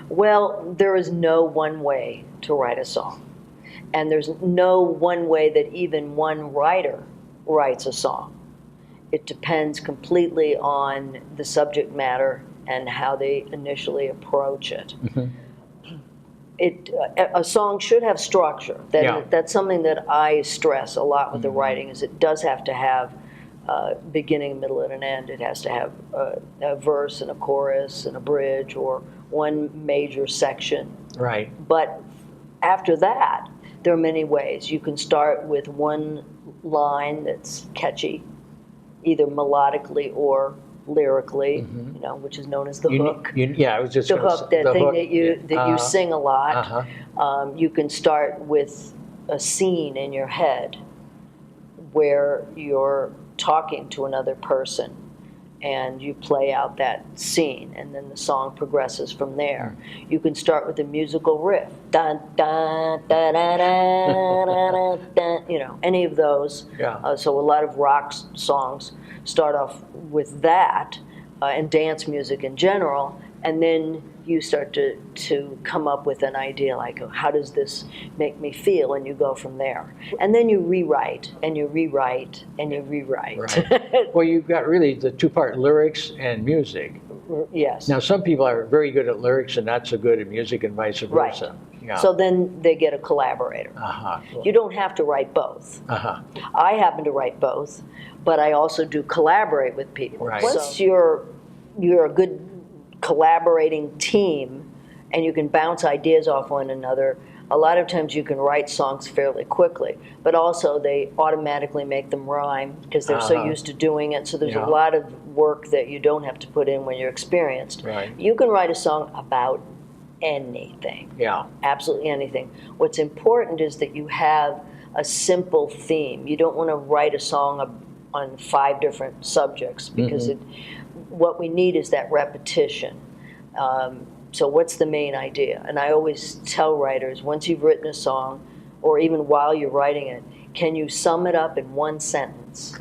Well, there is no one way to write a song. And there's no one way that even one writer writes a song. It depends completely on the subject matter and how they initially approach it. A song should have structure. That's something that I stress a lot with the writing, is it does have to have beginning, middle, and an end. It has to have a verse and a chorus and a bridge, or one major section. Right. But after that, there are many ways. You can start with one line that's catchy, either melodically or lyrically, which is known as the hook. I was just the gonna hook, say, that thing hook, that you sing a lot. You can start with a scene in your head where you're talking to another person, and you play out that scene, and then the song progresses from there. You can start with a musical riff, dun dun da da da da da, any of those. So a lot of rock songs start off with that, and dance music in general, and then you start to come up with an idea like, how does this make me feel? And you go from there. And then you rewrite, and you rewrite, and you rewrite. Right. Well, you've got really the two-part lyrics and music. Yes. Now, some people are very good at lyrics and not so good at music, and vice versa. Right. Yeah. So then they get a collaborator. You don't have to write both. I happen to write both, but I also do collaborate with people. Right. Once you're a good collaborating team, and you can bounce ideas off one another, a lot of times you can write songs fairly quickly, but also they automatically make them rhyme because they're so used to doing it. So there's a lot of work that you don't have to put in when you're experienced. Right. You can write a song about anything. Yeah. Absolutely anything. What's important is that you have a simple theme. You don't want to write a song on 5 different subjects, because what we need is that repetition. So what's the main idea? And I always tell writers, once you've written a song, or even while you're writing it, can you sum it up in one sentence?